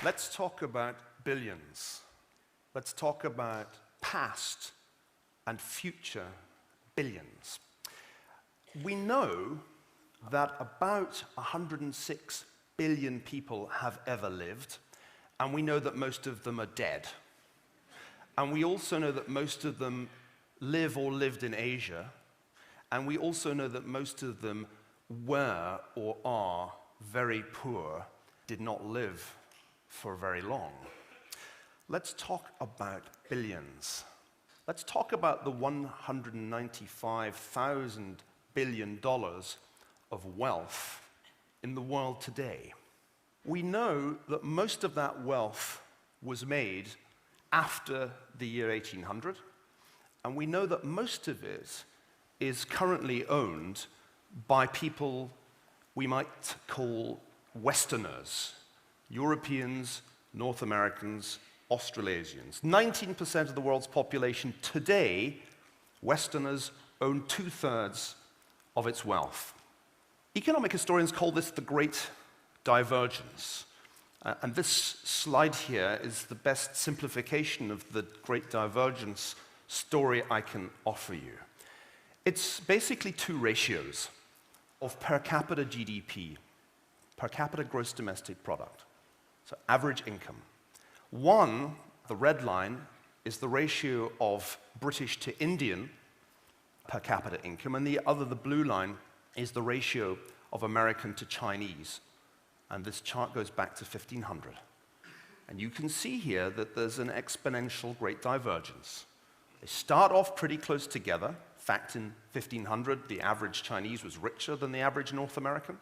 Let's talk about billions. Let's talk about past and future billions. We know that about 106 billion people have ever lived, and we know that most of them are dead. And we also know that most of them live or lived in Asia, and we also know that most of them were or are very poor, did not live for very long. Let's talk about billions. Let's talk about the $195,000 billion of wealth in the world today. We know that most of that wealth was made after the year 1800, and we know that most of it is currently owned by people we might call Westerners, Europeans, North Americans, Australasians. 19% of the world's population today, Westerners, own 2/3 of its wealth. Economic historians call this the Great Divergence. And this slide here is the best simplification of the Great Divergence story I can offer you. It's basically two ratios of per capita GDP, per capita gross domestic product, so average income. One, the red line, is the ratio of British to Indian per capita income, and the other, the blue line, is the ratio of American to Chinese. And this chart goes back to 1500. And you can see here that there's an exponential great divergence. They start off pretty close together. In fact, in 1500, the average Chinese was richer than the average North American.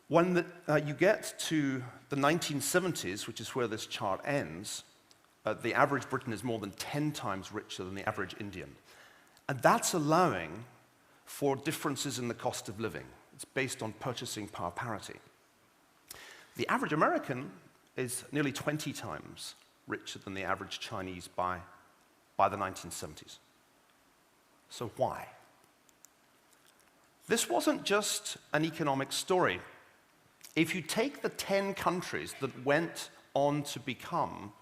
When you get to the 1970s, which is where this chart ends, the average Briton is more than 10 times richer than the average Indian. And that's allowing for differences in the cost of living. It's based on purchasing power parity. The average American is nearly 20 times richer than the average Chinese by the 1970s. So why? This wasn't just an economic story. If you take the 10 countries that went on to become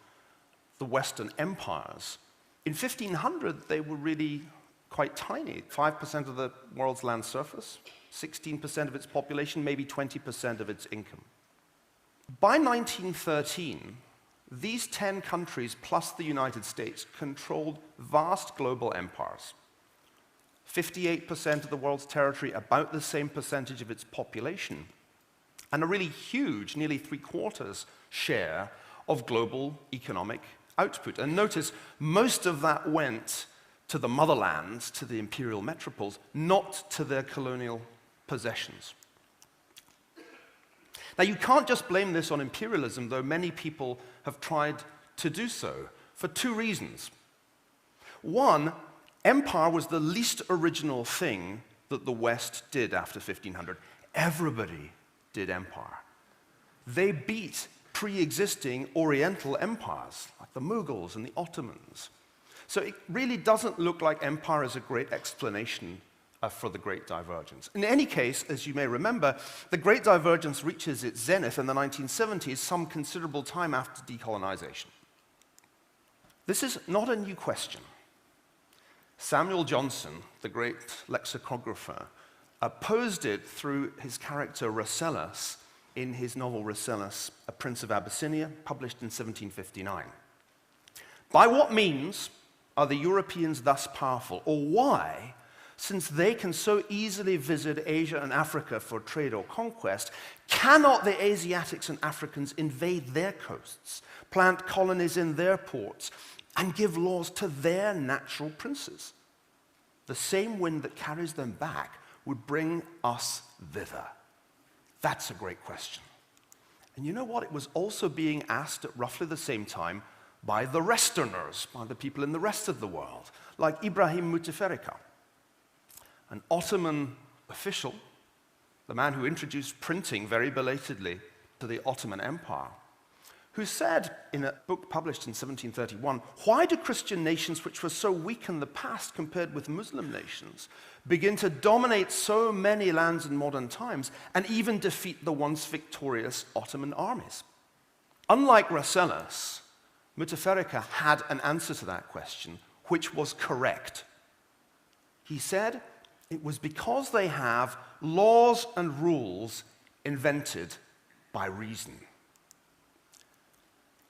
the Western empires, in 1500 they were really quite tiny. 5% of the world's land surface, 16% of its population, maybe 20% of its income. By 1913, these 10 countries plus the United States controlled vast global empires. 58% of the world's territory, about the same percentage of its population, and a really huge, nearly 3/4 share of global economic output. And notice, most of that went to the motherlands, to the imperial metropoles, not to their colonial possessions. Now, you can't just blame this on imperialism, though many people have tried to do so, for two reasons. One, empire was the least original thing that the West did after 1500. Everybody did empire. They beat pre-existing Oriental empires, like the Mughals and the Ottomans. So it really doesn't look like empire is a great explanation for the Great Divergence. In any case, as you may remember, the Great Divergence reaches its zenith in the 1970s, some considerable time after decolonization. This is not a new question. Samuel Johnson, the great lexicographer, posed it through his character Rasselas in his novel Rasselas, A Prince of Abyssinia, published in 1759. By what means are the Europeans thus powerful, or why, since they can so easily visit Asia and Africa for trade or conquest, cannot the Asiatics and Africans invade their coasts, plant colonies in their ports, and give laws to their natural princes? The same wind that carries them back would bring us thither. That's a great question. And you know what? It was also being asked at roughly the same time by the Westerners, by the people in the rest of the world, like Ibrahim Mutafarrika, an Ottoman official, the man who introduced printing very belatedly to the Ottoman Empire, who said in a book published in 1731, "Why do Christian nations which were so weak in the past compared with Muslim nations begin to dominate so many lands in modern times and even defeat the once victorious Ottoman armies?" Unlike Rasselas, Muteferica had an answer to that question, which was correct. He said it was because they have laws and rules invented by reason.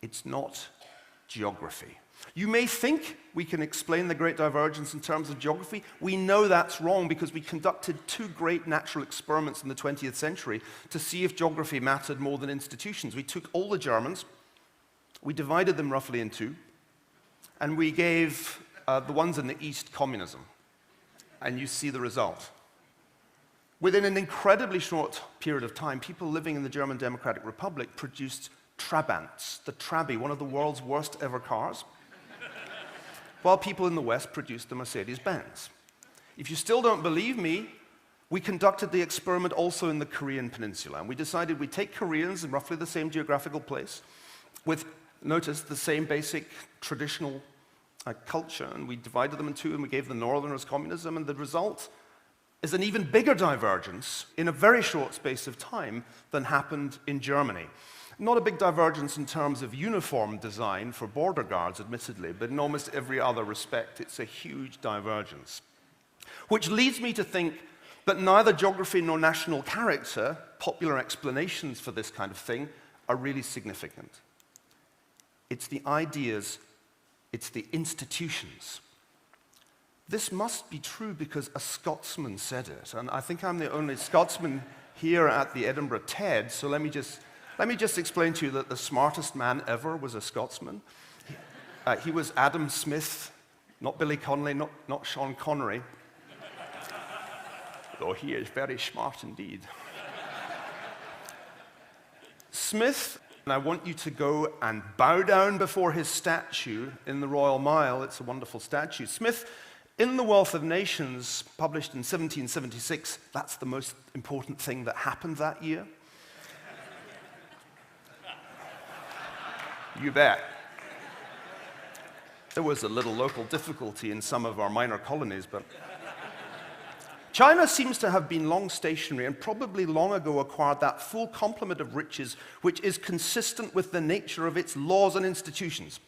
It's not geography. You may think we can explain the Great Divergence in terms of geography. We know that's wrong because we conducted two great natural experiments in the 20th century to see if geography mattered more than institutions. We took all the Germans, we divided them roughly in two, and we gave the ones in the East communism. And you see the result. Within an incredibly short period of time, people living in the German Democratic Republic produced Trabants, the Trabi, one of the world's worst ever cars, while people in the West produced the Mercedes-Benz. If you still don't believe me, we conducted the experiment also in the Korean peninsula, and we decided we'd take Koreans in roughly the same geographical place, with, notice, the same basic traditional culture, and we divided them in two, and we gave the Northerners communism, and the result is an even bigger divergence in a very short space of time than happened in Germany. Not a big divergence in terms of uniform design for border guards, admittedly, but in almost every other respect, it's a huge divergence. Which leads me to think that neither geography nor national character, popular explanations for this kind of thing, are really significant. It's the ideas, it's the institutions. This must be true because a Scotsman said it, and I think I'm the only Scotsman here at the Edinburgh TED, so let me just explain to you that the smartest man ever was a Scotsman. He was Adam Smith, not Billy Connolly, not Sean Connery, though he is very smart indeed. Smith, and I want you to go and bow down before his statue in the Royal Mile. It's a wonderful statue. Smith, in The Wealth of Nations, published in 1776, that's the most important thing that happened that year. You bet. There was a little local difficulty in some of our minor colonies, but China seems to have been long stationary and probably long ago acquired that full complement of riches which is consistent with the nature of its laws and institutions.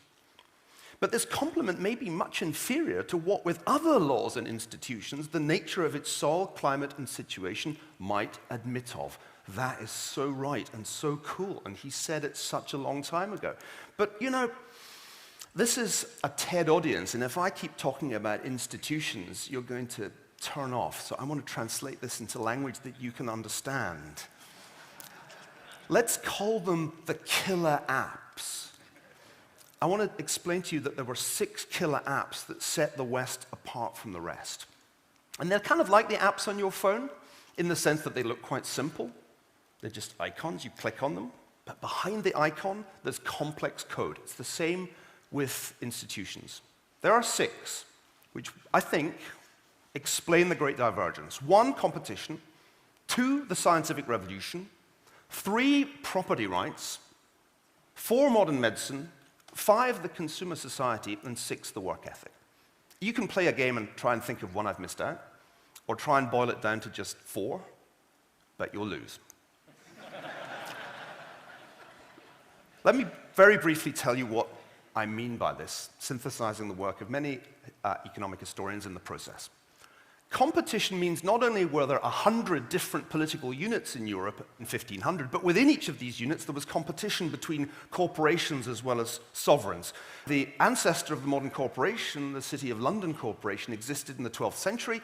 But this complement may be much inferior to what with other laws and institutions the nature of its soil, climate, and situation might admit of. That is so right and so cool, and he said it such a long time ago. But you know, this is a TED audience, and if I keep talking about institutions, you're going to turn off. So I want to translate this into language that you can understand. Let's call them the killer apps. I want to explain to you that there were 6 killer apps that set the West apart from the rest. And they're kind of like the apps on your phone, in the sense that they look quite simple. They're just icons, you click on them, but behind the icon, there's complex code. It's the same with institutions. There are 6, which I think explain the Great Divergence. 1, competition. 2, the scientific revolution. 3, property rights. 4, modern medicine. 5, the consumer society. And 6, the work ethic. You can play a game and try and think of one I've missed out, or try and boil it down to just 4, but you'll lose. Let me very briefly tell you what I mean by this, synthesizing the work of many economic historians in the process. Competition means not only were there 100 different political units in Europe in 1500, but within each of these units there was competition between corporations as well as sovereigns. The ancestor of the modern corporation, the City of London Corporation, existed in the 12th century.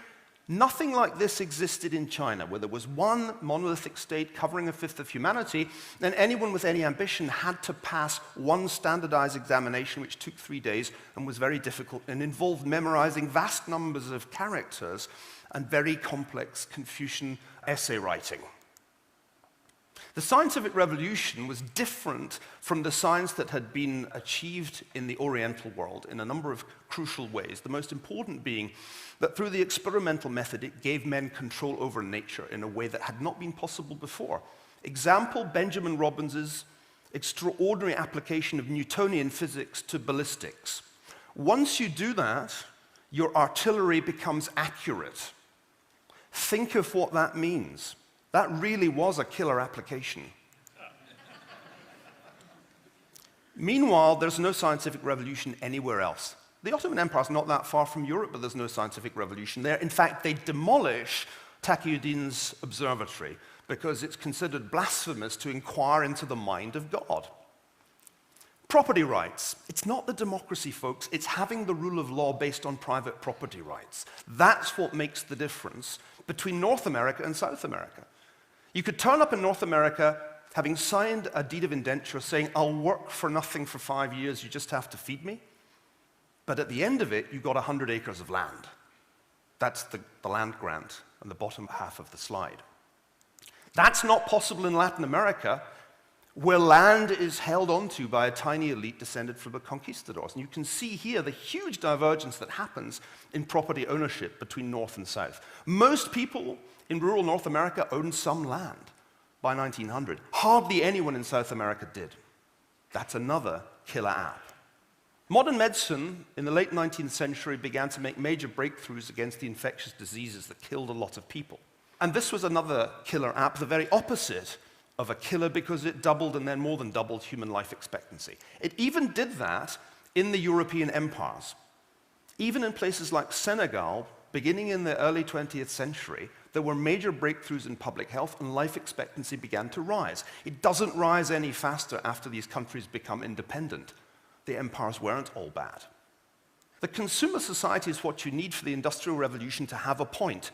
Nothing like this existed in China, where there was one monolithic state covering 1/5 of humanity, and anyone with any ambition had to pass one standardized examination, which took 3 days and was very difficult and involved memorizing vast numbers of characters and very complex Confucian essay writing. The scientific revolution was different from the science that had been achieved in the Oriental world in a number of crucial ways, the most important being that through the experimental method, it gave men control over nature in a way that had not been possible before. Example, Benjamin Robbins's extraordinary application of Newtonian physics to ballistics. Once you do that, your artillery becomes accurate. Think of what that means. That really was a killer application. Meanwhile, there's no scientific revolution anywhere else. The Ottoman Empire is not that far from Europe, but there's no scientific revolution there. In fact, they demolish Taqiyuddin's observatory because it's considered blasphemous to inquire into the mind of God. Property rights. It's not the democracy, folks. It's having the rule of law based on private property rights. That's what makes the difference between North America and South America. You could turn up in North America having signed a deed of indenture saying, I'll work for nothing for 5 years, you just have to feed me. But at the end of it, you got 100 acres of land. That's the land grant on the bottom half of the slide. That's not possible in Latin America, where land is held onto by a tiny elite descended from the conquistadors. And you can see here the huge divergence that happens in property ownership between North and South. Most people in rural North America owned some land by 1900. Hardly anyone in South America did. That's another killer app. Modern medicine in the late 19th century began to make major breakthroughs against the infectious diseases that killed a lot of people. And this was another killer app, the very opposite of a killer, because it doubled and then more than doubled human life expectancy. It even did that in the European empires. Even in places like Senegal, beginning in the early 20th century, there were major breakthroughs in public health and life expectancy began to rise. It doesn't rise any faster after these countries become independent. The empires weren't all bad. The consumer society is what you need for the Industrial Revolution to have a point.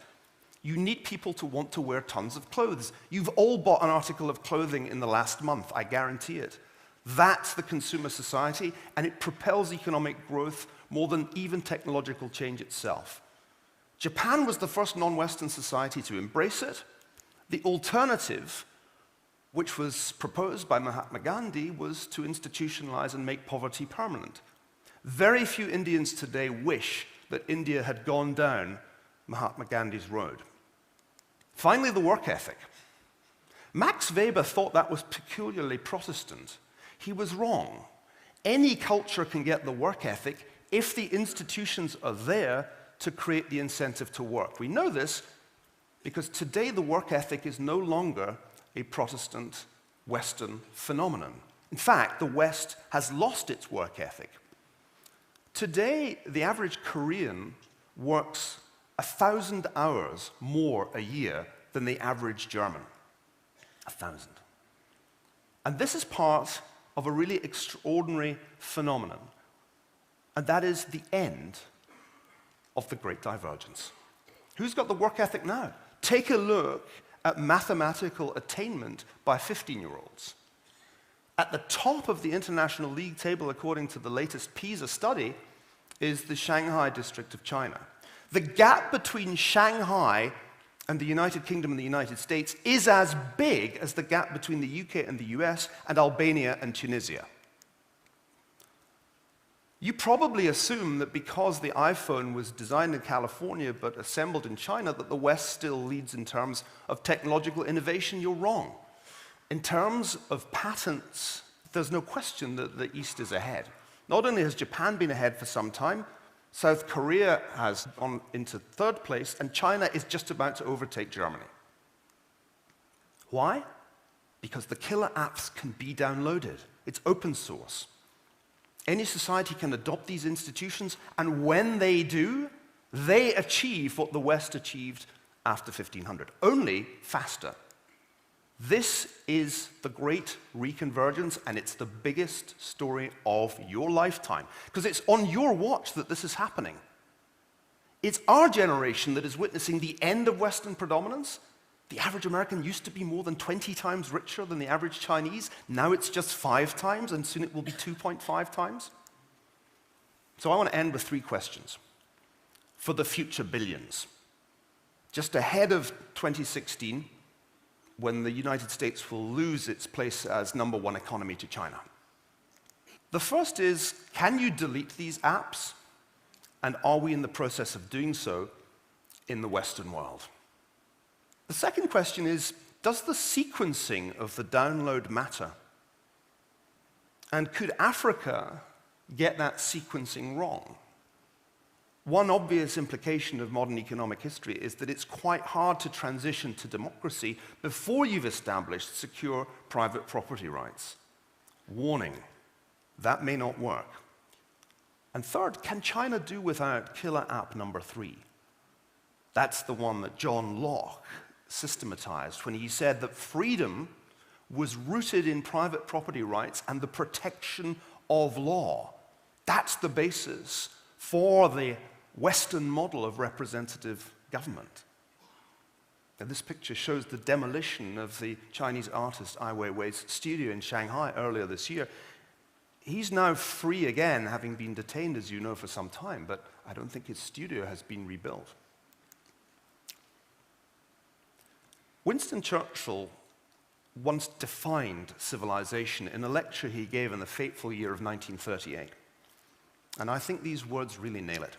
You need people to want to wear tons of clothes. You've all bought an article of clothing in the last month, I guarantee it. That's the consumer society, and it propels economic growth more than even technological change itself. Japan was the first non-Western society to embrace it. The alternative, which was proposed by Mahatma Gandhi, was to institutionalize and make poverty permanent. Very few Indians today wish that India had gone down Mahatma Gandhi's road. Finally, the work ethic. Max Weber thought that was peculiarly Protestant. He was wrong. Any culture can get the work ethic if the institutions are there to create the incentive to work. We know this because today the work ethic is no longer a Protestant Western phenomenon. In fact, the West has lost its work ethic. Today, the average Korean works 1,000 hours more a year than the average German. 1,000. And this is part of a really extraordinary phenomenon, and that is the end of the Great Divergence. Who's got the work ethic now? Take a look at mathematical attainment by 15-year-olds. At the top of the International League table, according to the latest PISA study, is the Shanghai district of China. The gap between Shanghai and the United Kingdom and the United States is as big as the gap between the UK and the US and Albania and Tunisia. You probably assume that because the iPhone was designed in California but assembled in China, that the West still leads in terms of technological innovation. You're wrong. In terms of patents, there's no question that the East is ahead. Not only has Japan been ahead for some time, South Korea has gone into third place, and China is just about to overtake Germany. Why? Because the killer apps can be downloaded. It's open source. Any society can adopt these institutions, and when they do, they achieve what the West achieved after 1500, only faster. This is the great reconvergence, and it's the biggest story of your lifetime, because it's on your watch that this is happening. It's our generation that is witnessing the end of Western predominance. The average American used to be more than 20 times richer than the average Chinese. Now it's just 5 times, and soon it will be 2.5 times. So I want to end with 3 questions for the future billions. Just ahead of 2016, when the United States will lose its place as #1 economy to China. The first is, can you delete these apps? And are we in the process of doing so in the Western world? The second question is, does the sequencing of the download matter? And could Africa get that sequencing wrong? One obvious implication of modern economic history is that it's quite hard to transition to democracy before you've established secure private property rights. Warning, That may not work. And third, can China do without killer app number 3? That's the one that John Locke systematized when he said that freedom was rooted in private property rights and the protection of law. That's the basis for the Western model of representative government. Now, this picture shows the demolition of the Chinese artist Ai Weiwei's studio in Shanghai earlier this year. He's now free again, having been detained, as you know, for some time, but I don't think his studio has been rebuilt. Winston Churchill once defined civilization in a lecture he gave in the fateful year of 1938. And I think these words really nail it.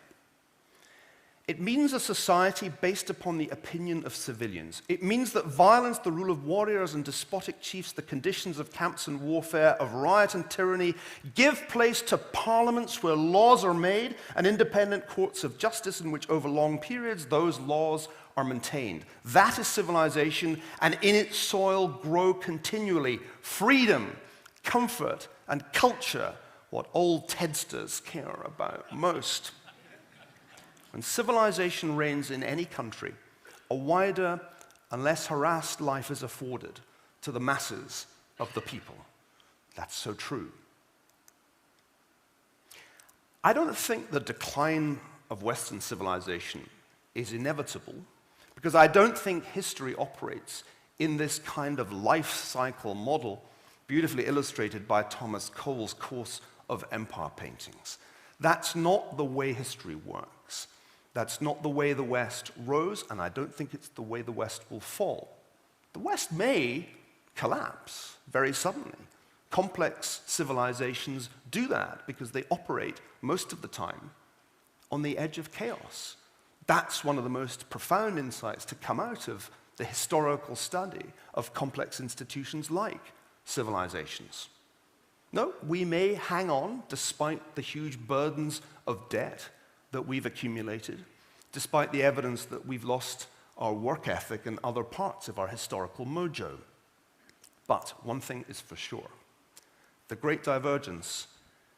It means a society based upon the opinion of civilians. It means that violence, the rule of warriors and despotic chiefs, the conditions of camps and warfare, of riot and tyranny, give place to parliaments where laws are made and independent courts of justice in which over long periods those laws are maintained. That is civilization, and in its soil grow continually freedom, comfort, and culture, what old Tedsters care about most. When civilization reigns in any country, a wider and less harassed life is afforded to the masses of the people. That's so true. I don't think the decline of Western civilization is inevitable, because I don't think history operates in this kind of life cycle model beautifully illustrated by Thomas Cole's course of empire paintings. That's not the way history works. That's not the way the West rose, and I don't think it's the way the West will fall. The West may collapse very suddenly. Complex civilizations do that because they operate most of the time on the edge of chaos. That's one of the most profound insights to come out of the historical study of complex institutions like civilizations. No, we may hang on despite the huge burdens of debt that we've accumulated, despite the evidence that we've lost our work ethic and other parts of our historical mojo. But one thing is for sure, the great divergence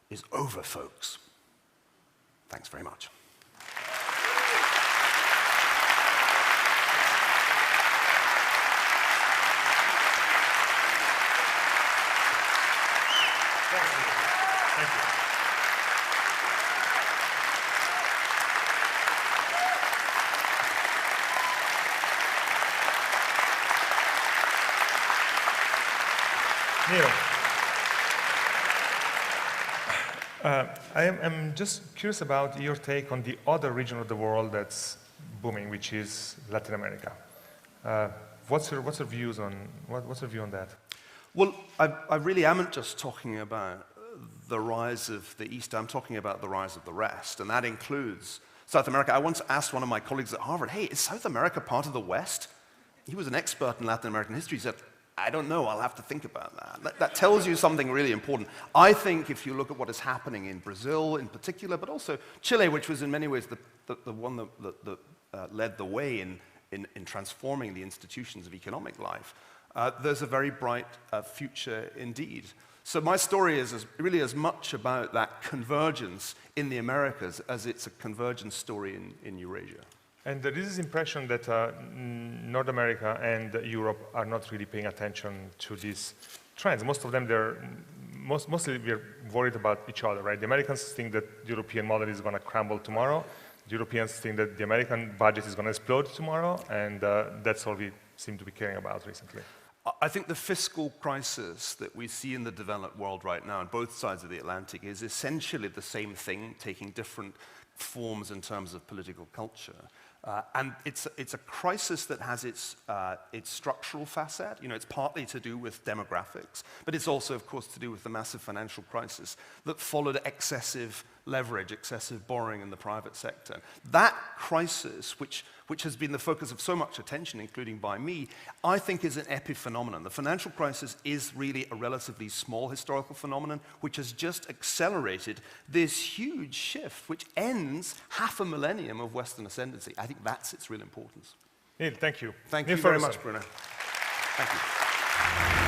is over, folks. Thanks very much. Thank you. Neil, I'm just curious about your take on the other region of the world that's booming, which is Latin America. What's your view on that? Well, I really am just talking about the rise of the East. I'm talking about the rise of the rest, and that includes South America. I once asked one of my colleagues at Harvard, hey, is South America part of the West? He was an expert in Latin American history. He said, I don't know, I'll have to think about that. That tells you something really important. I think if you look at what is happening in Brazil in particular, but also Chile, which was in many ways the one that led the way in transforming the institutions of economic life, there's a very bright future indeed. So my story is really as much about that convergence in the Americas as it's a convergence story in Eurasia. And there is this impression that North America and Europe are not really paying attention to these trends. Most of them, mostly we're worried about each other, right? The Americans think that the European model is going to crumble tomorrow. The Europeans think that the American budget is going to explode tomorrow, and that's all we seem to be caring about recently. I think the fiscal crisis that we see in the developed world right now on both sides of the Atlantic is essentially the same thing, taking different forms in terms of political culture. And it's a crisis that has its structural facet. You know, it's partly to do with demographics, but it's also, of course, to do with the massive financial crisis that followed excessive leverage, excessive borrowing in the private sector. That crisis, which has been the focus of so much attention, including by me, I think is an epiphenomenon. The financial crisis is really a relatively small historical phenomenon which has just accelerated this huge shift which ends half a millennium of Western ascendancy. I think that's its real importance. Neil, thank you. Thank you very much, Bruno. Thank you.